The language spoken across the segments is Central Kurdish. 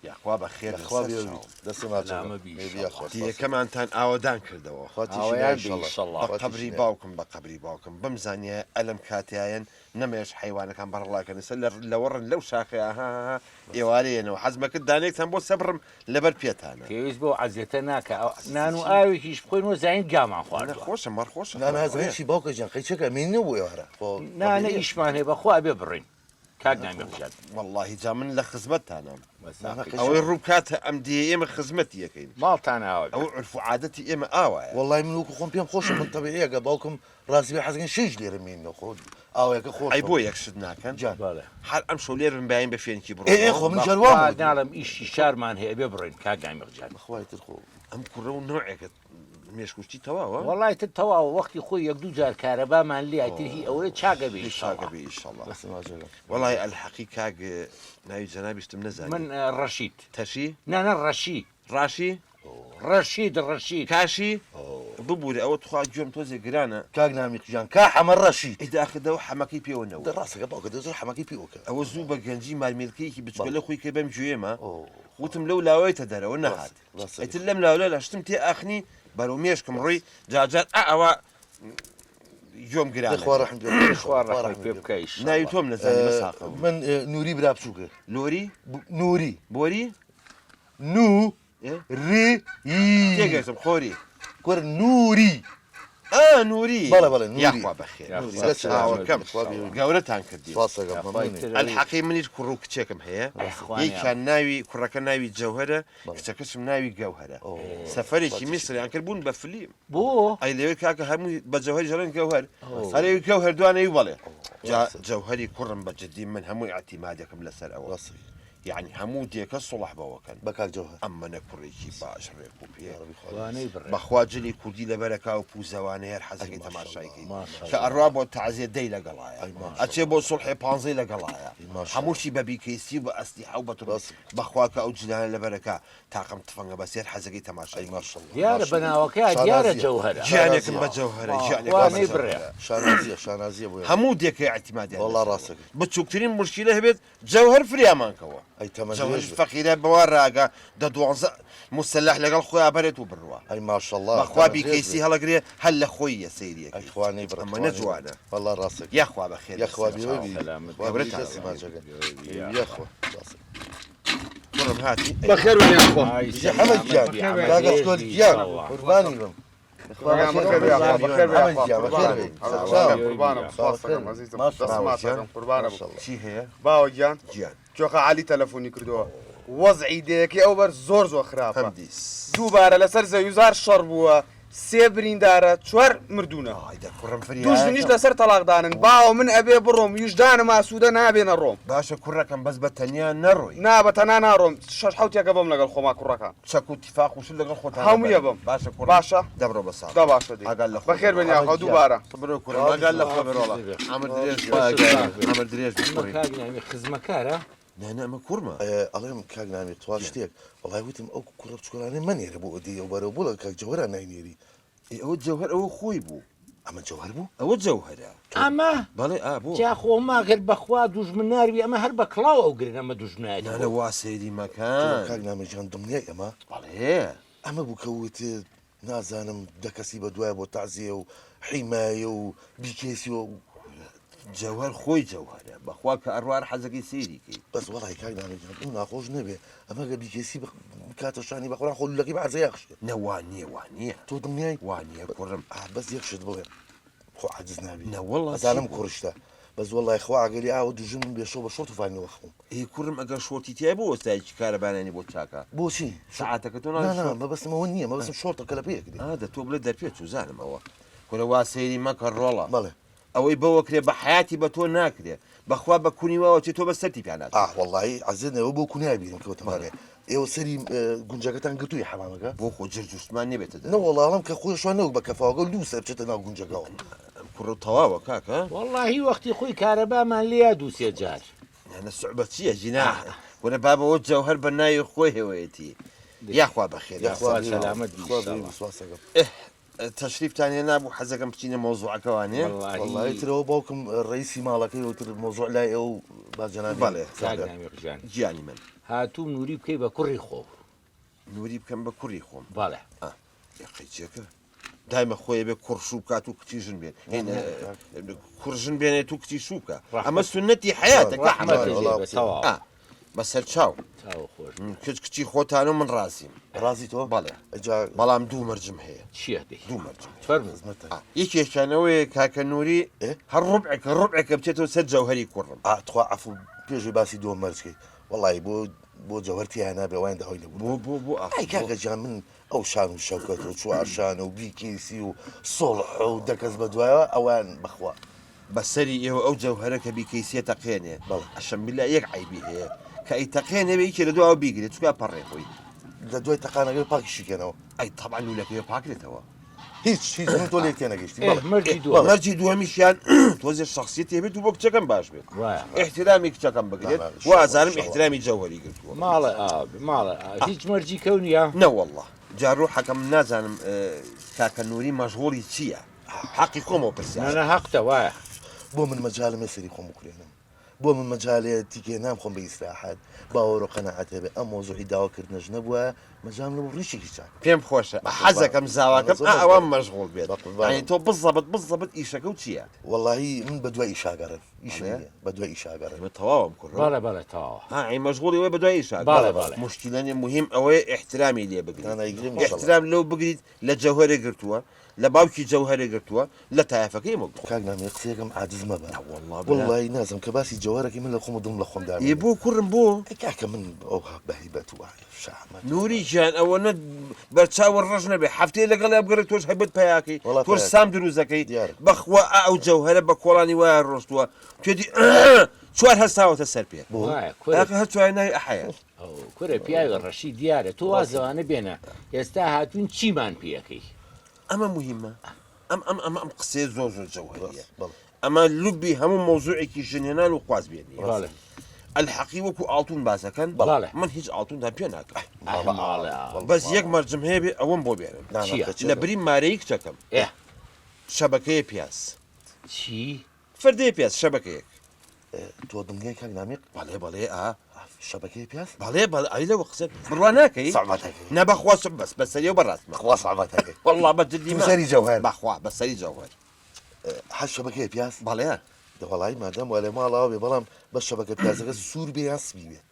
یاخوا بە خێر دیەکەمانتان ئاوادان کردەوە بە قبری باوکم بە قبری باوکم بمزانیە ئەلم کاتیایەن نەمێش حیوانەکان بەڕڵاکەن لەوەڕن لەو شاخەیە ها ئێوارەیەنەوە حەزمەکرد دانێکتان بۆ سەبرم لەبەر پێتانە پێویست بۆ عەزیەتە ناکە نان و ئاوێکیش بخۆینەوە زین گامان خوارد خۆشە مەڕخۆشە نانازی باوکە جان قەیچەکە مینە بۆ ێوارە نانە ئیشمان هەیە بەخوا بێ بڕین کاک نامیێژات واللهی جا من لە خزمەتتانم ئەوەی ڕووکاتە ئەم دی ئێمە خزمەتی یەکەین ماڵتان ئاوە ئەو عرف و عادەتی ئێمە ئاوایە والله من وەکو خۆم پێم خۆشە من تەبیعیەکە باوکم ڕاستی بێ حەزەکەن شەیش لێرە مینەوە خۆ ئاوەیەکە خۆ ئەی بۆ یەکشت ناکەن هەر ئەم شەو لێر بن باین بە فێنکی بڕۆ خۆ من جەروام ناڵم ئیشی شارمان هەیە بێ بڕین کاک نامیێژات بەخوای تر خۆ ئەم کوڕە و نوعێکت مێشکوشتی تەواوە وڵای تر تەواوە وەختی خۆی یەک دوو جار کارەبامان لێتر هی ئەوەیە چاگە بێ شاگەبی ئیشەڵڵا وڵای ئەلحەقی کاگ ناوی جەنابیشتم نەزانم من ڕەشید تەشی نانە ڕەشی ڕاشی ڕەشید کاشی ببوورە ئەوە تخوا گوێم تۆزێ گرانە کاک نامی قژان کا حەمە ڕەشی ئیداخدەوە حەمەکەی پێوەنەوە ڕاستەکە باوکە دەزر حەمەکەی پێوەکە ئەوە زوو بە گەنجی مارمێلکەیەکی بچکە لە خۆی کە بەم گوێمە وتم لەو لاوەیەتە دەرەوە نەهات ئەیتر لەم لاولە لە شتم تێ ئاخنی بەرەو مێشکم ڕووی جاجار ئەوە گوێم گران پێ بکەیش ناوی تۆم نەزانی بەساقە من نووری برا بچووکە لۆری نووری بۆری تێگەشتم خۆری کوەر نووری نووری بەڵێ بەڵێ یاخوا بەخێر گەورەتان کردی ئەلحەقی منیش کوڕ و کچێکم هەیە یەکیان ناوی کوڕەکە ناوی جەوهەرە کچەکەشم ناوی گەوهەرە سەفەرێکی میسریان کرد بوون بە فلیم بۆ ئەی لەوێ کاکە هەموو بە جەوهەری ژەڵێن گەوهەر هەرێوی گەوهەر دوانەوی بەڵێ جەوهەری کوڕم بە جددی من هەمووی ئەتیمادەکەم لەسەر ئەوە يعني هەموو دیەکە سڵح بەوەکەن بەکاک جەوهەر ئەم منە کوڕێکی باش ڕێک و پێ بەخوا جلی کوردی لەبەرەکە و پوزەوانەیە هەر حەزەکەی تەماشایکەی کە ئەڕوا بۆ تەعزیە دەی لەگەڵایە ئەچێ بۆ سڵحی پانزەی لەگەڵایە هەمووشی بە بیکەیستی بە ئەسلیحە و بەتڕاس بەخواکە ئەو جلانە لەبەرەکە تاقم تفەنگە بەسێر حەزەکەی تەماشای دیارە بەناوەکە دیارە جەوهەرە گیانێکم بە جەوهەرە شانازیە بۆ هەموو دیەکەی اعتیمادی والله ڕاستەکە بچووکترین مشکلە هەبێت جەوهەر فریامانکەوە ئەی تەمە فەقیرە بەوە ڕاگە دە دوازە مسلح لەگەڵ خۆی بەرێت و بڕوە ئەی ماشەڵڵا بەخوا بیکەیسی هەڵەگرێ هەل لە خۆی یە سەیریە ئەیخوانەی ئەمە نەجوانە والله ڕاستەکە یاخوا بەخێر یاخوا کوڕم هاتی بەخێر حەمەد گیان کاگەشتۆر گیان قوربانی بم چی هەیە باوە گیان گیان جۆخە عالی تەلەفۆنی کردووە وەزعی دەیەکی ئەو بەر زۆر خراپە دووبارە لەسەر زەویزار شەڕ بووە سێ بریندارە چوار مردوونە دوژنیش لەسەر تەلاقدانن باوە من ئەبێ بڕۆم ویژدانم ئاسوودە نابێنە ڕۆم باشە کوڕەکەم بەس بە تەنیا نەڕۆی نا بە تەنا ناڕۆم شەش حوتێکە بم لەگەڵ خۆما کوڕەکان چەک و تیفاق وش لەگەڵ خۆت هەموویە بم باشە باشە دەبڕۆ بەسا دا باشە بەخێر بنیاخە دووبارە بڕۆ کوڕە مەگەل لە خۆ بڕۆڵە ئەمر درێژ خزمەکارە نانە ئەمە کوڕمە ئەڵێم کاک نامی توا شتێک وڵای وتم ئەو کوڕە بچکۆلانەی منێرە بۆ ئەدی ئەو بەرەو بووڵە کاک جەوهەرە ناینێری ئەوە جەوهەر ئەوە خۆی بوو ئەمە جەوهەر بوو ئەوە جەوهەرە ئەمە بەڵێ بوو جا خۆماگەر بەخوا دوژمن ناروی ئەمە هەر بە کڵاو ئەو گرن ئەمە دوژمنایە نانە وا سەیری مەکان کاک نامیجان دڵنیای ئەمە بەڵێ ئەمە بوو کەوت نازانم دەکەسی بە دوایە بۆ تازیە و حیمایە و بیکێسی و جەوهەر خۆی جەوهەرە بەخوا کە ئەڕوار حەزەکەی سێریکەی بەس وەڵی کاک نامیجان ئەو ناخۆش نەبێ ئەمە گە بیکێسی کاتەشانی بەخۆران خۆلوولەکەی بەعزە یاخشێ نەوانیە وانە تۆ دڵنیای وانە کوڕم بەس یەخشت بڵێ خۆ عاجز نابی نەوەڵ زانم کوڕشتە بەس وەڵی خوا ئەگەری ئاوە دوژم بێشەوە بە شۆرت وفانەوە خۆم ئەی کوڕم ئەگەر شۆرتی تای بۆ وەستایکی کارەبانانی بۆ چاکە بۆچی سعاتەکە تۆ مەبەستمەوە نییە مەبەستم شۆرتەکە لە پێکردی دە تۆ بڵێ دەرپێت و زانمەوە کورە وا سەیری مەکە ڕۆڵە بەڵێ ئەوەی بەوەکرێ بە حیاتی بە تۆ ناکرێ بەخوا بە کونیوەوە چێ تۆ بە سەری پیانات وەڵی عەزێنەوە بۆ کونیای بیرم کەوتمانێ ئێوە سەری گونجەکەتان گرتووی حەمامەکە بۆ خۆ جرجوستمان نێبێتە نەوەڵام کە خۆشوان نەوە بە کەفاوەگە لوو سەر بچێتە ناو گونجەکەەوە کوڕ تەواوە کاکە وەڵاهی وەختی خۆی کارەبامان لێیا دووسێ جار نە سوعبە چییە جینا وەرە بابەوە جەوهەر بە ناوی خۆی هێوەیەتی یاخوا بەخێر سەلامەت تەشریفتان هێ نابوو حەزەکەم بچینە مۆزوعەکەوانێ وەڵی ترەوە باوکم ڕئیسی ماڵەکەی وتر مۆزوع لای ئەو باجەنابی بەڵێ گیانی من هاتوو نووری بکەی بە کوڕی خۆ نووری بکەم بە کوڕی خۆم بەڵێ یاقیچێکە دایمە خۆی بێ کوڕشوو بکات و کچیژن بێن کوڕژن بێنێت و کچی شووکە ئەمە سنەتی حیاتەکە بەسەر چاو کچ کچی خۆتان و من ڕاستیم ڕازی تۆ بەڵێ بەڵام دوو مەرجم هەیە چییە دوو مەرجم فەرموو یەکێکیانەوەی کاکە نووری هەر ڕوبعێکە بچێتەوە سەر جەوهەری کوڕم تخوا عفو پێشوی باسی دۆ مەرجکەی وڵی بۆ جەوهەرتی هەنا بێوان دەهۆی لە بۆ ئەی کاکە جان من ئەو شان و شەوکەت و چوارشانە و بیکیسی و سۆڵح و دەکەس بە دوایەوە ئەوان بەخوا بەسەری ئێوە ئەو جەوهەرەکە بیکەیسیە تەقێنێ ئەشەمبیلا یەک عیبی هەیە کە ئەی تەقێنێ بەیکێ لە دوای بیگرێت چکا پەڕێخۆی لە دوای تەقانەگەر پاکیشیکەنەوە ئەی تەبان لولەکەی پاکرێتەوە هیچ تو لێک تێنەگەشتی مەرجی دووەمیشیان تۆزێ شخصیت هێبێت و بۆ کچەکەم باش بێت احترامی کچەکەم بگرێت وازانم احترامی جەوهەری گرتووە ماڵە هیچ مەرجی کەونیە نەوەڵڵا جارڕۆ حەکەم نازانم کاکە نووری مەشغوڵی چییە حەقی خۆمەوە پرسیانە هەقتە وایە بۆ من مەجالە مەسەری خۆم بکرێنم بۆ من مەجالێ تیکێ نام خۆم بە ئیسراحەت باوەڕۆ قەنەعەتێ بێ ئەم مۆزوعی داواکردنەش نەبووە مەجام لە ڕیشێکی چاک پێم خۆشە حەزەکەم زاواکەم ئەوان مەشغوڵ بێت تۆ بزەبت ئیشەکە و چییە وەڵی من بە دوای ئیشاگەڕن بە دوای ئیشاگەڕن تەواوم کوڕ بەڵێ تەواوە ئەی مەشغوڵی وێ بە دوای ئیشاگەڕ مشکلەنێ مهم ئەوەیە احترامی لێ بگرێت احترام لەو بگریت لە جەوهەرێ گرتووە لە باوکی جەوهەرێ گرتووە لە تایەفەکەی مە کاکنامی قسەیەکم عاجز مەبە وڵی نازم کە باسی جەوهەرەکەی من لە خۆم دڵم لە خۆمدا بۆ کوڕم بۆ کاکە من ئەو بەهیبەت وایە شەحمەت نووری گیان ئەوە بەرچاوە ڕژ نەبێ هەفتەیە لەگەڵ بگەڕێت تۆش هەیبەت پیاکەی تۆش سام دروستەکەی بەخوا ئەو جەوهەرە بە کۆڵانی وایە ڕۆستووە توێدی چوار هەستاوەتە سەر پێ هەر چوار ناوی ئەحەیە کورە پیاوی ڕەشی دیارە تۆ وازەوانە بێنە ئێستا هاتوون چیمان پێەکەی ئەمە مهمە ئەم قسێ زۆر جەوهەریە ئەمە لوبی هەموو مۆزوعێکی ژنێنان و خواز بێنی الحەقی وەکو ئاڵتون باسەکەن من هیچ ئاڵتوندا پێ ناکەم بەس یەک مەرجم هەیە بێ ئەوەم بۆ بێنم لە بری مارەی کچەکەم شەبەکەیە پیاس چی؟ فردەیە پیاس شەبەکەیەک تۆ دڵنیای کاکنامی بەڵێ شەبەکەی پیاس بەڵێ ئەی لەوە قسە بڕوا ناکەی نەبەخوا بەس بەسەری و بەڕاستمە خوا سەعبەتەکەی وەڵڵا بەجددی سەری جەوهەر بەخوا بەسەری جەوهەر هەر شەبەکەی پیاس بەڵێ دەوەڵی مادەم وە لە ماڵەوە بێ بەڵام بە شەبەکە پیازەکە سوور بێ یان سپی بێت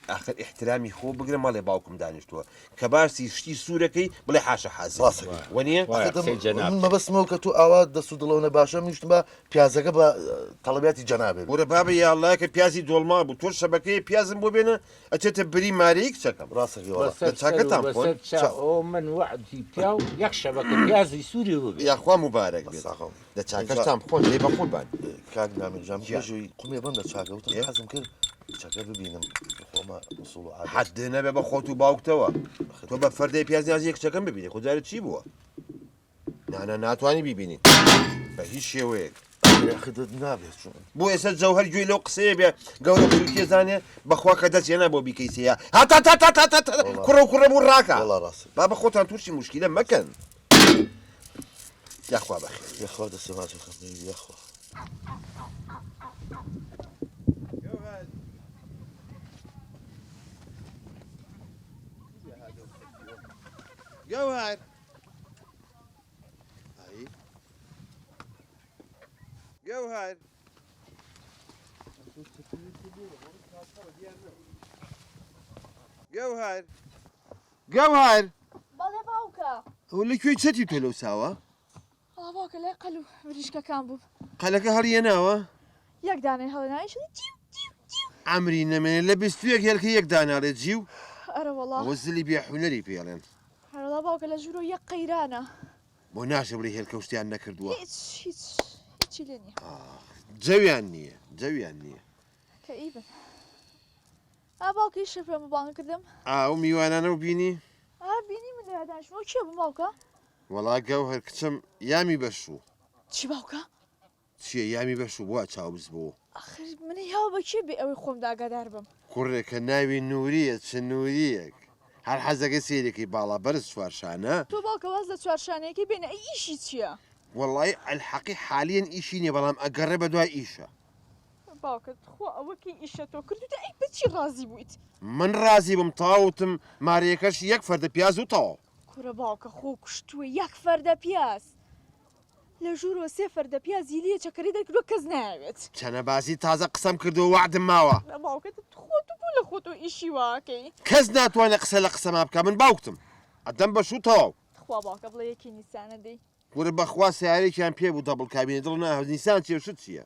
آخر احترامی خۆ بگرە ماڵێ باوکم دانیشتووە کە باسی شتی سوورەکەی بڵێ حاشە حازی وەنیە مەبەستمەوە کە تو ئاوا دەست و دڵەوە باشە میشتم بە پیازەکە بە تەڵەبیاتی جەنابێت وەرە بابە یاڵایە کە پیازی دۆڵما بوو تۆ شەبەکەی پیازم بۆ بێنە ئەچێتە بری مارەیەک چەکەم چاکەتان من وعدی پیا و یەک شەبەکە پیازی سووری بوو یاخوا مبارەک بێت لە چاکەشتان بخۆن لێ بەخۆبان کاک نامیجام پێشوی قومێ بم لە چاکەوتم حەزم کرد چاکە ببینم خۆمە وسوڵ و حەد نەبێ بە خۆت و باوکتەوە تۆ بە فەردەی پیاز نیازی یەک چەکەم ببینی خوددارت چی بووە ناتوانانی بیبینیت بە هیچ شێوەیەک نابێت بۆ ئێستا جەوهەر گوێی لەو قسەیە بێ گەورە بروکێزانێ بەخوا کە دەستێنە بۆ بیکەیسەیە هاتا کوڕە بوو ڕاکە با بە خۆتان تووشی موشکیلە مەکەن یاخوا بەخێر یاخوا دەسەمات خەفنی یاخوا جوهر جوهر جوهر بەڵێ باوکە ئەو لەکوێی چەتی تۆ لەو ساوە باوکە لای قەل و وریشکەکان بوو قەلەکە هەڵیەناوە یەک دانەی هەڵێناوی ئەمری نەمێنێت لە بیستویەک هێلکە یەک داناڵێت جیو ئەرە وەڵا ئەوە زلی بێحونەری پێڵێن هەرڵا باوکە لە ژوورۆ یەک قەیرانە بۆ ناشە بڵێ هێلکە شتیان نەکردووە هیچی لێ نییە جەویان نییە کە ئیبن باوکەی شەفرەمە بانگە کردم ئاو میوانانە و بینی بینی من دادانشمەوە چیە بوو باوکە وەڵا گەوهەر کچەم یامی بەشوو چی باوکە چییە یامی بەشوو بووە چاوبز بوو ئەخر منە یاوە بەکێ بێ ئەوەی خۆم داگادار بم کوڕێکە ناوی نووریە چ نووریەک هەر حەزەکە سێرێکی باڵا بەرز چوارشانە تۆ باوکە واز لە چوارشانەیەکی بێنە ئەی ئیشی چییە وەڵی ئەلحەقی حالیان ئیشی نیە بەڵام ئەگەڕێ بە دوای ئیشە باوکە خۆ ئەوەکەی ئیشە تۆ کردوتە ئەی بچی ڕازی بوویت من ڕازی بم تاوتم مارێکەش یەک فەردە پیاز و تەواو کورە باوکە خۆ کوشتووە یەک فەردە پیاز لە ژوورەوە سێ فەردە پیازی لێ چەکەری دەکردووە کەس ناوێت چەنە بازی تازە قسەم کردو وعدم ماوە لە باوکەت خۆت بوو لە خۆت و ئیشی واکەی کەس ناتوانێت قسە لە قسەما بکە من باوکتم ئەدەم بەش و تەواو خوا باوکە بڵێ یەکی نیسانە دەی وەرە بەخوا سیارێکیان پێ بوو دەبڵ کابینە دڵ ناهەوت نیسان چێشت چییە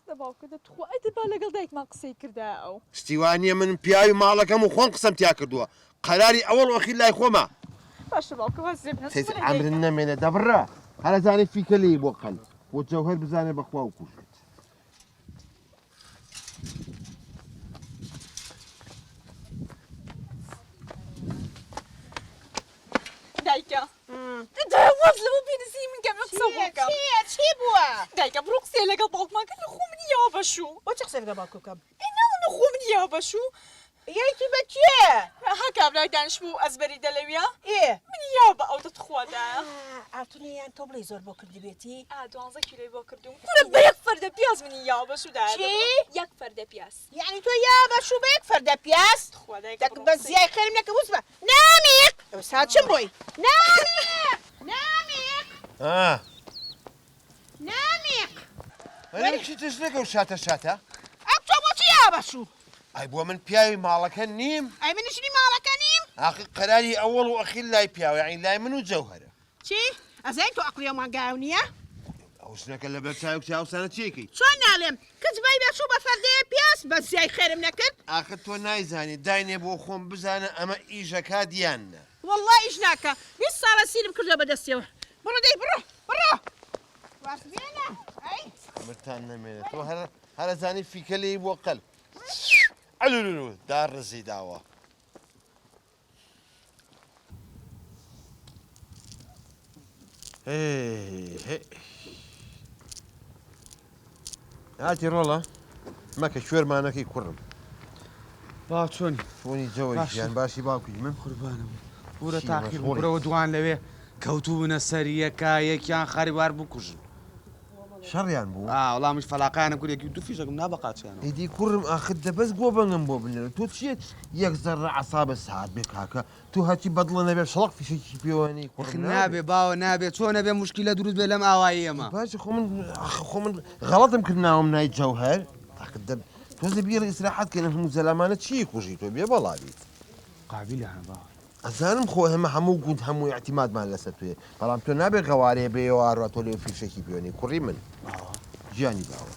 لە باوکە دەتخوا ئەدەبا لەگەڵ دایکمان قسەی کردا ئەو شتیوانیە من پیاوی ماڵەکەم و خۆم قسەم تیا کردووە قەراری ئەوەڵ وەخی لای خۆمە باشە باوکە وەزێ ئەمرن نەمێنە دەبڕە هەرەزانێ فیکەلی بۆ قەل بۆ جەوهەر بزانێ بەخوا و کوشت دایکە داواز لەمە بینسی من کەم قسە بۆکەم چی بووە؟ دایکە بڕۆ قسێ لەگەڵ باوکمان کرد لە خۆ منی یا بەشوو بۆ چه قسەی لەگەڵ باوکو بکەم؟ ناڵە خۆ منی یا بەشوو یەکی بە کێ؟ ها کابرای دانیشتبوو ئەزبەری دەلەویە ئێ منی یا بە ئەو دەتخوادایە ئاتونیان تۆ بڵێ زۆر بۆ کردی بێتی؟ 12 کیلۆی بۆ کردوم کورە بە یەک فەردە پیاز منی یا بەشوو دایە چی؟ یەک فەردە پیاز یعنی تۆ یا بەشوو بە یەک فەردە پیاز؟ خوادایە دەک بە زیای خێرم نەکە وزمە نامیق! ئەو ساعت چم بۆی؟ نامیق! نامیق! نامیق! چی تش نەکە و شاتە شاتە ئەو تۆ بۆچی یا بەشوو؟ ئەی بۆ من پیاوی ماڵەکە نیم ئەی منیشنی ماڵەکە نیم؟ ئاخی قەراری ئەوەڵ و ئەخیل لای پیاوە یعنی لای من و جەوهەرە چی؟ ئەزای تۆ ئەقلیەوەمان گاو نییە؟ ئەو شنەکە لە بەر چاوک چاوسانە چێکی چۆن ناڵێم کەس بای بەشوو بە فەردەیە پیاز بە زیای خێرم نەکرد؟ ئاخە تۆ نایزانی داینێ بۆ خۆم بزانە ئەمە ئیژەکە دیانە والله ئیش ناکە 20 ساڵە سیرم کردە بەدەستەوە بڕۆ دەی بڕۆ بڕۆ واسبێنە ئەی مرتان نەمێنێت تۆ هەرەزانی فیکەلی بۆ قەل ئەلولو داڕزی داوە هاتی ڕۆڵە مەکە شوێرمانەکەی کوڕم با چۆنی فۆنی جەوەریان باشی باوکی من قوربانم بورە تاقیر بڕەوە دوان لەوێ کەوتو بنە سەریەکە یەکیان خەریبار بکوژن شەڕیان بوو وەڵامیش فەلاقیانە گورێکی دوو فیشەکەم نابقاچیان ئیدی کوڕم ئاخر دەبەست بۆ بەنگم بۆ بنێرە تۆ چیت یەک زەڕە عەسابە ساعت بێ کاکە تو هەچی بەدڵە نەبێ شەڵق فیشێکی پێوانی نابێ باوە نابێت چۆن نەبێ مشکلە دروست بێ لەم ئاوایی ئێمە باش خۆ من غەڵەتم کرد ناوم نای جەوهەر تۆزە بیێڕ ئیسراحەت کەنە هەموو زەلامانە چی کوژی تۆ بێ بەڵاویت قابلیانە باوە ئەزانم خۆ هەمە هەموو گوند هەموو اعتیمادمان لەسەر توێ بەڵام تۆ نابێت غەوارێ بێەوە ئاڕوا تۆ لێ فیشێکی پێوانی کوڕی من گیانی باوە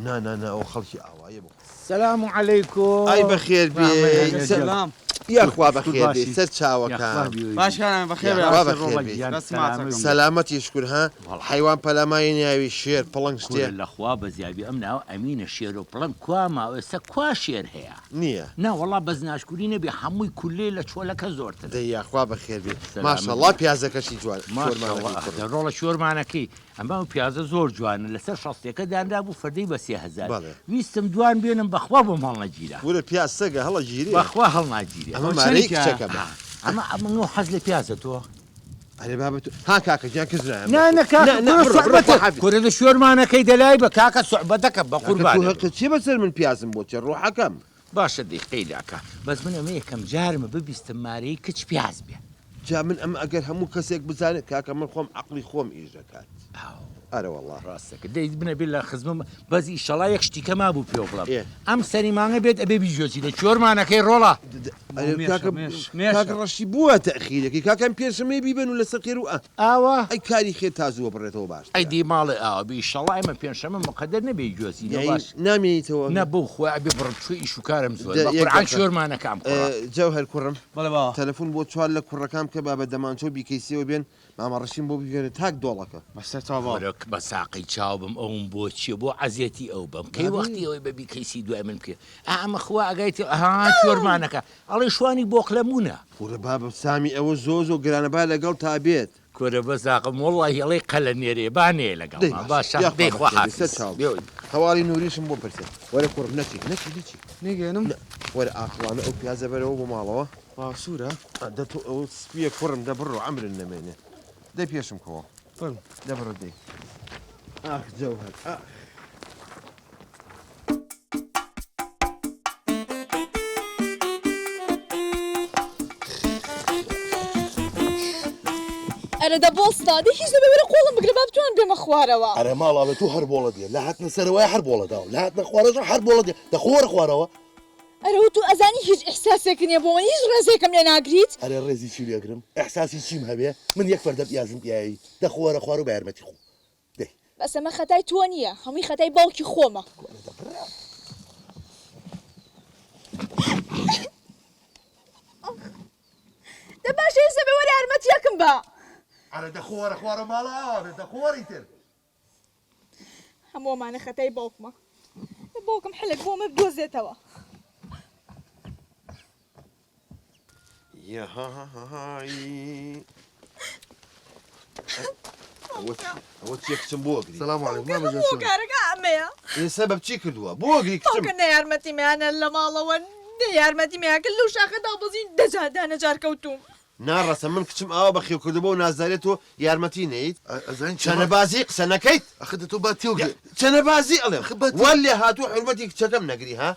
نا ئەو خەڵکی ئاوایە بۆ السلام عليكم ئای بەخێر بێ سلام یاخوا بەخێر بێ سەر چاوەکان باشکانە بەخێر سەلامەتی شکر ها حیوان پەلامای ناوی شێر پڵنگ شتێ لەخوا بە زیابی ئەم ناو ئەمینە شێر و پڵنگ کوا ماوە ئێستا کوا شێر هەیە نییە ناوەڵا بەز ناشکوری نەبێ هەمووی کولێ لە چۆلەکە زۆرتر دەی یاخوا بەخێر بێ ماشەڵڵا پیازەکەشی جوان ڕۆڵە شۆرمانەکەی ئەمە و پیازە زۆر جوانە لەسەر شەستێکە دانرا بوو فەردەی بە 3000 ویستم دوان بێنم بەخوا بۆم هەڵنەگیرە ورە پیاز سەگە هەڵە گیری بەخوا هەڵناگیری ئەمە مارەی کچەکە بە ئەمە حەز لە پیازە تۆ ئەرێ بابەت ها کاکە گیان کەس کورە لە شۆرمانەکەی دەلای بە کاکە سوعبەتەکە بە قوربان چی بەسەر من پیازم بۆ چێ ڕۆحەکەم باشە دەیقەی لاکە بەس من ئەمە یەکەم جارمە ببیستم مارەی کچ پیاز بێ جا من ئەمە ئەگەر هەموو کەسێک بزانێت کاکە من خۆم عەقڵی خۆم ئیژەکات ئەرە وەڵڵا ڕاستەکە دەیت بنە بێت لە خزمم بەس ئیشەڵا یەک شتیکە ما بوو پێ بڵام ئەم سەریمانگە بێت ئەبێ بیژۆچی لە چۆرمانەکەی ڕۆڵە کاکە ڕەشی بووە تەخیرێکی کاکەم پێشەمەی بیبن و لەسەر قێر و ئاوە ئەی کاری خێ تازووە بڕێتەوە باش ئەی دی ماڵی ئاوە بیشەڵا ئەمە پێنجشەمە مقەدەر نەبێ جۆزی نامێنیتەوە نە بۆ خۆی ئەبێ بڕچووی ئیش و کارم زۆر قورعان شۆرمانەکەم جەوهەر کوڕم بەڵێ باوە تەلەفۆن بۆ چوار لە کوڕەکەم کە بابە دەمانچۆ بیکەیسیەوە بێن مامە ڕەشیم بۆ بگەێنێت تاک دۆڵەکە بەسەر چاوە بە ساقی چاو بم ئەوم بۆ چیە بۆ عەزیەتی ئەو بم کەی وەختی ئەوەی بەبی کەیسی دوای من بکێ ئەمە خوا ئەگایتی ئەها شۆرمانەکە ئەڵێ شوانی بۆقلەمونە کوڕە بابە سامی ئەوە زۆ گرانەبا لەگەڵ تا بێت کورە بەزاقم وڵی هێڵی قەلە نێرێ بانێ لەگەڵ باشە دەیخوا هەواڵی نووریشم بۆ پرسێت وەرە کوڕم نەچی نێگەێنم وەرە ئاقلانە ئەو پیازە بەرەوە بۆ ماڵەوە باشوورە دەتۆ ئەو سپیە کوڕم دەبڕۆ ئەمرن نەمێنێ دەی پێشم کەوە دەبڕ دەی اخ جوهر اخ ئەرە دەبڵستادی هیچ دەبێرە قۆڵم بگرە با بتوان بێمە خوارەوە ئەرە ماڵاوێ تو هەر بۆڵە دێ لە هاتنە سەرەوەی هەر بۆڵە داوە لە هاتنە خوارەژە هەر بۆڵە دێ دەخۆرە خوارەوە ئەرەوە تو ئەزانی هیچ ئیحساسێک نییە بۆ من هیچ ڕێزێکم لێ ناگریت ئەرە ڕێزی چی لێگرم ئەحساسی چیم هەبێ من یەک فەردە پیازم پیایی دەخۆرە خوار و بە یارمەتی خۆ دەی بەس ئەمە خەتای تۆ نییە هەمووی خەتای باوکی خۆمە دە باشە ئێستا بێ وەرە یارمەتیەکم بە ئەرە دەخۆرە خوارە ماڵە ئاوێ دەخۆری تر هەمووەمانە خەتای باوکمە باوکم حلک بۆمە بدۆزێتەوە ياهاي ئەوە چیە کچم بۆ گری سلام علیکم مامە جان بۆ کارەکە ئەمەیە این سبب چی کردووە بۆ گری کچم باوکە نە یارمەتیمیانە لە ماڵەوە نە یارمەتیمیاکە لەو شاخەدا بەزین دەجادانە جار کەوتوم ناڕەسە من کچم ئاوا بەخێو کردبوو و نازدارێت تۆ یارمەتی نەیت ئەزانی چەنەبازی قسە نەکەیت ئەخە دە تۆ با تێوگە چەنەبازی ئەڵێم خبەتی. وەل لێ هاتوو حرمەتی کچەکەم نەگری ها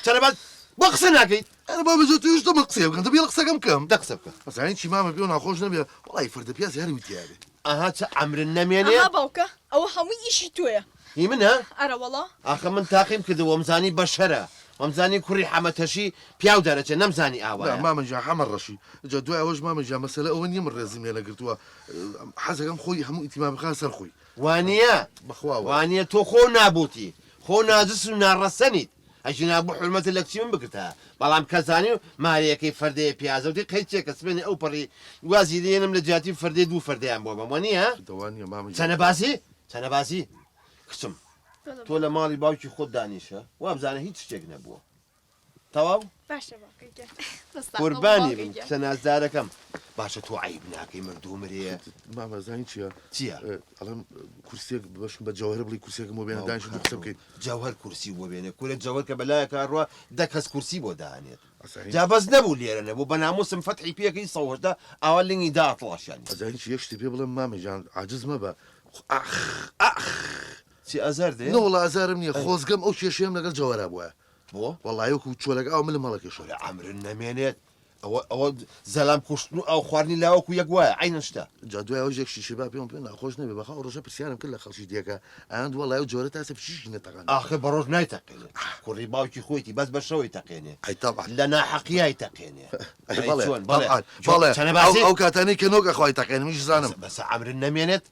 چەنەباز بۆ قسە ناکەیت ئەرە با بەجێ تویش دەمە قسێ بکەن دەبێ قسەکەم کەم دە قسە بکە ئەزانی چی مامە پێ و ناخۆش نەبێ وڵی فەردە پیاز هەر وتیابێ ئاها چە ئەمرن ئەها نەمێنێ باوکە ئەوە هەمووی ئیشی تۆیە هی منە ئەرە وەڵا ئاخە من تاقیم کردەوە ئەمزانی بەشەرە ئەمزانی کوڕی حەمەتەشی پیاو دەرەچێت نەمزانی ئاوا مامە جا هەمە ڕەشی جا دوای ئەوەش مامە جا مەسەلە ئەوە نییە من ڕێزیم لێ نەگرتووە حەزەکەم خۆی هەموو ئیتیمام بخان سەر خۆی وانە بەخواوە وانە تۆ خۆ نابووتی خۆ ناجس و ناڕەسەنیت ئەژی نابوو حرمەتە لە کچی من بکرتە بەڵام کەزانی و مارەیەکەی فەردەیە پیازەوتی قەیچێک کە سبێنێ ئەو پەڕی وازی دێنم لە جیاتی فەردەی دوو فەردەیان بۆ بەم وانە دەوانە مامە چەنەبازی چەنەبازی کچم تۆ لە ماڵی باوکی خۆت دانیشە وابزانە هیچ شتێک نەبووە تەواو باشە باوکەکە قوربانی بن کچە نازدارەکەم باشە تۆ عیب ناکەی مردوو مرێ مامە زانی چییە چییە ئەڵم کورسێک بەشم بە جەوهرە بڵی کورسێکم بۆ بێنە دانیش قسە بکەیت جەوهەر کورسی بۆ بێنێ کورە جەوهەر کە بەلایە کاڕوە دە کەس کورسی بۆ دانێت جابەز نەبوو لێرە نەبوو بە ناموسم فەتحی پێکەی سەوەشدا ئاوا لنگی داڵاشیان ئەزانی چی یەک شتی پێ بڵم مامە جان عاجز مەبە چی ئەزار دێ نەوەڵ ئازارم نییە خۆزگەم ئەو کێشەیەم لەگەڵ جەوەرە بووە بۆ وەڵایەکو چۆلەکە ئەو من لە مەڵەکەشە لە ئەمرن نەمێنێت ئەوە زەلام کوشتن و ئەو خواردنی لاوەکو یەک وایە عینە شتە جا دوای ئەو ژێک شیشە با پێم پێ ناخۆش نەبێ بەخوا ڕۆژە پرسیارم کرد لە خەڵکی دیەکە ئەیان وەڵای و جۆرە تاسە پشیش نەتەقان ئاخر بە ڕۆژ نایتەقێنێ کوڕی باوکی خۆیتی بەس بەشەوەی تەقێنێ ئەی تەبع لە ناحەقیای تەقێنێ ئەو کاتانی کە نۆکە خۆی تەقێنم میش زانم بەسە ئەمرن نەمێنێت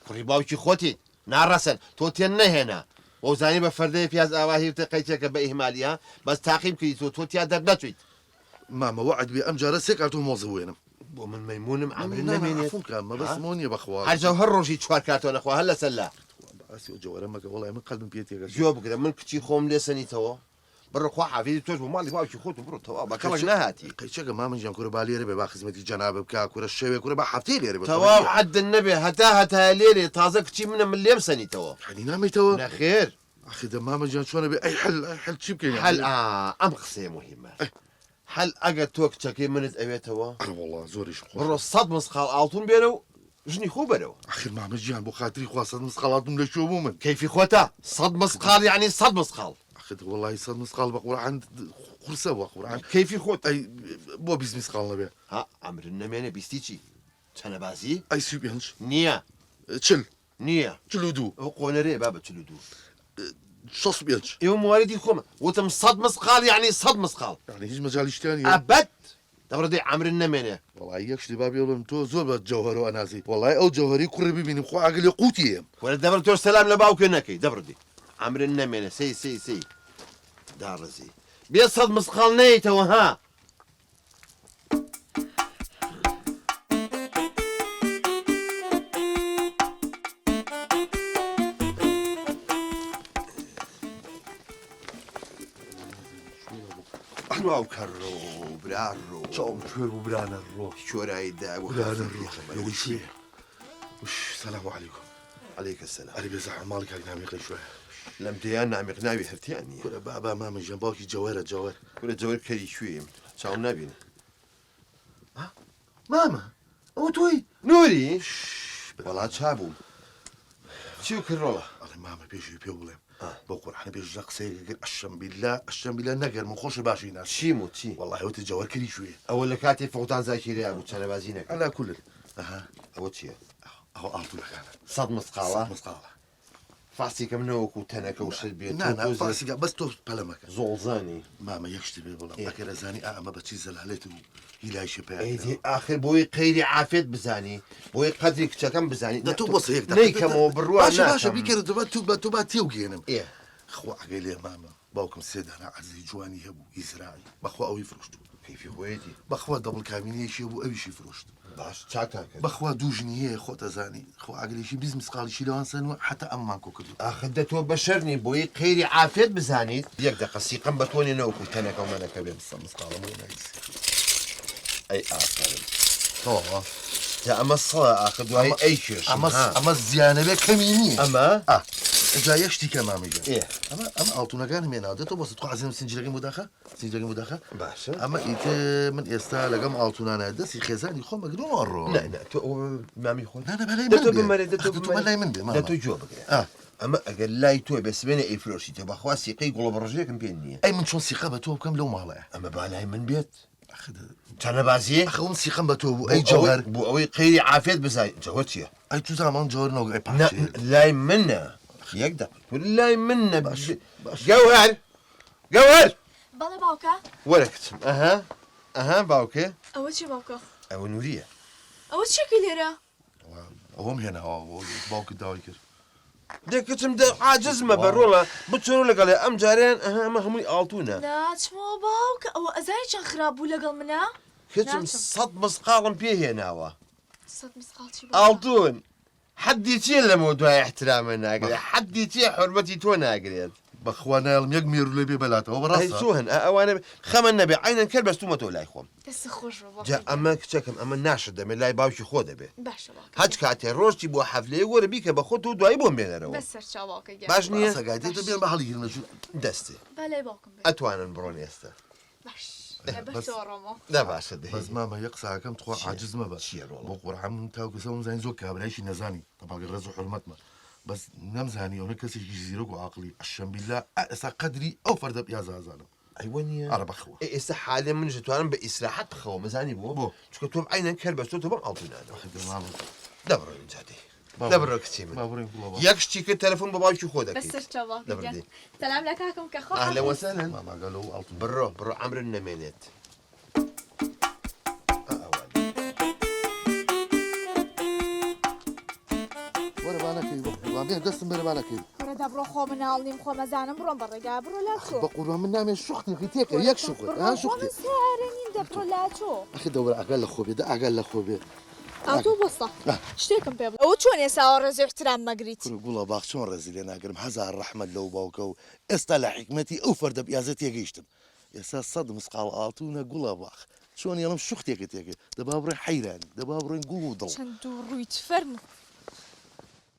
کوڕی باوکی خۆتی ناڕەسەن تۆ تێن نەهێنا وەزانی بە فەردەی پیاز ئاواهیتە قەیچێکە بە ئیهمالیە بەس تاقیم کردی تۆ تیا دەرنەچیت مامە وعد بێ ئەم جارە سێ کارتۆ مۆزە وێنم بۆ من مەمونم ئەمرن نەمێنێت مە بەسمۆ نییە بەخوا هەرجە هەر ڕۆژی چوار کارتۆ نەخوا هەر لەسەر لا ئاسی جوەرە مەکە وڵای من قەلبم پێ تێگە جۆ بگرە من کچی خۆم لێسەنیتەوە بڕخوا حافیدی تۆش بۆ ماڵی باوکی خۆت و بڕۆتەوە بە کەڵک نەهاتی قەیچەکە مامە جان کوورە با لێرە بێ با خزمەتی جەناب بکە کوورە شەوێ کوورە با هەفتەی لێرە بێ تەواو حەدن نەبێ هەتا لێرێ تازە کچی منە من لێم سەنیتەوە حەلی نامیتەوە نەخێر ئەخی دە مامە جان چۆنە بێ ئەی حەل چی بکەین هەل ئەم قسەیە مهمە هەل ئەگەر تۆ کچەکەی منت ئەوێتەوە وڵا زۆریش بڕۆ 100 مسخال ئاڵتون بێنە و ژنی خۆ بەرەوە ئەخیر مامە گیان بۆ خاتری خواستە مسخڵاتم لە شۆ بوو من کەیفی خۆتە 100 مسخال یعنی 100 مسخال ئەخت وڵی 100 مسخال بە قورعان قورسە بە قورعان کەیفی خۆت ئەی بۆ 20 مسخال نەبێ ها ئەمرن نەمێنێ بیستی چی چەنەبازی ئەی سی پێنج نییە چل نییە چل و دوو ئەو قۆنەرێ با بە 42 شەست پێنج ئێوە مواردی خۆمە وتم 100 مسخال یعنی 100 مسخال یعنی هیچ مەجالیشتیانی ئەبەت دەبڕدەی ئەمرن نەمێنێ وڵی یەک شتی با بێڵم تۆ زۆر بە جەوهرەوە ئەنازی وڵی ئەو جەوهری کوڕی ببینیم خۆ ئاگەل لێ قوتیم وەرە دەبڕ تۆ سەلام لە باوکە نەکەی دەبڕدی ئەمرن نەمێنێ سی داڕزی بێ 100 مسخال نەیتەوە ها ئەو کەڕۆ برارڕۆ چاوم کوێر بوو برانە ڕۆ شۆرایی دا برانە ڕۆ چیە سەلام عەلیکم عەلەیکە سەلام ئەلی بێزە عماڵی کاک نامیقی شوێ لەم دەیان نامیق ناوی هەرتیان نییە کورە بابا مامە ژەم باوکی جەوەرە جەوەر کورە جەوەر کەری کوێیم چاوم نبینە مامە ئەو تۆی نووری وەڵات چابووم چی کڕۆڵە ئەڵێ مامە پێشوی پێ بڵێم بۆ قورحانە پێش قسەیەکەکرد ئەشەم بیلا نەگەر من خۆشە باشی ناس چیم و چی والله هەوتە جەوەرکردی شوێ ئەوە لە کاتێ فەوتان زاکیریا بوو چەنەبازی نەکە ئەلا کولر ئەها ئەوە چییە ئەو ئاڵتوونەکانە سەد مسقاڵە مسقاڵە فاسی کەم نەوەکو تەنەکە و شت بێت نا فاسیگا بەس تۆ پەلەمەکە زۆڵزانی مامە یەک شتی بێ بڵم ئەکە دەزانی ئەمە بەچی زەلالێت و هیلایشە پێ آخر بۆی قەیری عافێت بزانی بۆی قەدری کچەکەم بزانی تۆ بۆ سەیەک نەیکەمەوە بڕوە باشە بیکرد تۆ با تێوگێنم خوا ئەگەی لێ مامە باوکم سێدانا عەرزی جوانی هەبوو ئیزرایی بەخوا ئەوی فرۆشت کەیفی خۆیەتی بەخوا دەبڵ کامینەیەشی بوو ئەویشی فرۆشت باش چاکان کرد بەخوا دوژنی هەیە خۆ دەزانی خۆ ئاگەلێکی بیست مسقاڵیشی لەوان سەنوە حتا ئەممان کۆ کردو آخر دەتۆ بەشەرنی بۆی قەیری عافێت بزانیت یەک دقە سیقەم بە تۆنی نەوەکو تەنەکە و مەنەکە بێ مسقاڵم نایس ئەی ئافرین جا ئەمە سڵە ئاخر دوای ئەی کێش ئەمە زیانەوێ کەمی نییە ئەمە ئەجا یەشتی کە مامەگە ئەمە ئاڵتونەکان مێناودێتەوە بۆ خۆ عزیزم سنجلەکەی مداخە سنجلەکەی مداخە باشە ئەمە ئیتە من ئێستا لەگەم ئاڵتونانە دەستی خێزانی خۆ مەگرۆ ڕۆ تۆ مامی خۆ دەتۆ بمەرێت لای من بێ دەتۆ جۆ بگرێ ئەمە ئەگەر لای تۆ بەسبێنە ئەیفرۆشی تۆ بەخوا سیقەی گوڵە بڕژێکم پێ نییە ئەی من چۆن سیقە بە تۆ بکەم لەو ماڵەیە ئەمە بالای من بێت چەنەبازیە ئەخەوم سیقەم بە تۆ بوو ئەی جەوهەر بۆ ئەوەی قەیری عافێت بزای جەوە چییە ئەی تو زامان جەوهەر نەوەگەی لای منە یەک دەقە لای منە گەوهەر گەوهەر بەڵێ باوکە وەرە کچم ئەها باوکێ ئەوە چی باوکە ئەوە نوریە ئەوە چێکی لێرە ئەوەم هێناوە باوکت داوای کرد دەکەچم عاجزمە بەڕۆڵە بچۆ لەگەڵێ ئەم جاریان ئەمە هەمووی ئاڵتونە ناچمەوە باوکە ئەوە ئەزای چەند خراپ بوو لەگەڵ منە کچم سەد مسقاڵم پێهێناوە سەد مسقاڵ چی ئاڵتون حەدی چیە لەمەوە دوای احترامە ناگرێت حەدی چیە حرمەتی تۆ ناگرێت بەخوا نایڵم یەک مێرو لێ بێ بەلاتەوە بەڕاست سوهن ئەوانە خەمە نەبێ عینەن کرد بەستومە تۆ لای خۆم دەست خۆش جا ئەمە کچەکەم ئەمە ناشت دەمێت لای باوکی خۆ دەبێت باشە باوکە هەچ کاتێ ڕۆژی بۆ حەفلەیە وەرە بیکە بە خۆت و دوایی بۆم بێنەرەوە بەسەر چاواکە باش نییە سەگایدێتە بێن بە هەڵیگرنە دەستێ بەلێ باوکم ئەتوانن بڕۆن ئێستا باش بەتۆڕەمەوە دا باشە دێ بەس مامە یەک قساکەم تخوا عاجزمە بە چییە ڕۆڵە بۆ قورحان من تاو کەسەوەم زین زۆر کابرایشی نەزانی تەپاگە ڕێز و حرمەتمە بەس نەمزانی ئەوە کەسێکی زیرۆک و عاقلی ئەشەم بیلا ئێستا قەدری ئەو فەردە پیازازانم ئەیوە نییە ئارە بەخەوە ئێستا حالێ من دەتوانم بە ئیسراحەت بخەوە مەزانی بۆ چکە تۆم عینەن کرد بەستۆ تۆ بەم ئاڵتونانە دەبڕۆ جادی دەبڕۆ کچی من یەک شتی کرد تەلەفۆن بە باوکی خۆ دەکەیت بەسەر چاواکە سەلام لە کاکەم کە خۆ ئەهلە وەسەهلەن ماماگە لەو ئاڵتون بڕۆ ئەمرن نەمێنێت وەرە بانەکەی بێ دەستم بەرە بانەکەی بڕێدا بڕۆ خۆ مناڵنیم خۆ مەزانم بڕۆم بەڕێگا بڕۆ لاچۆ بە قوربان من نامێ شوختێکی تێکە یەک شوخت شوختی سارەنین دەبڕۆ لاچۆ ئەخی دەوەرە ئەگەل لە خۆ بێ ئەگەل لە خۆ بێ ئەوتۆ بۆستە شتێکم پێ ئەوە چۆن ئێستا ڕێزی احترام مەگریت گوڵە باخ چۆن ڕێزی لێ ناگرم هەزار ڕەحمەت لەو باوکە و ئێستا لە حکمەتی ئەو فەردە پیازە تێگەیشتم ئێستا سەد مسقاڵ ئاڵتوونە گوڵە باخ چۆن یڵم شوختێکە تێکێ دەبا بڕێ حەیرانی دەبا بڕێن گوڵ و دڵ چەند دوو ڕوویت فەرم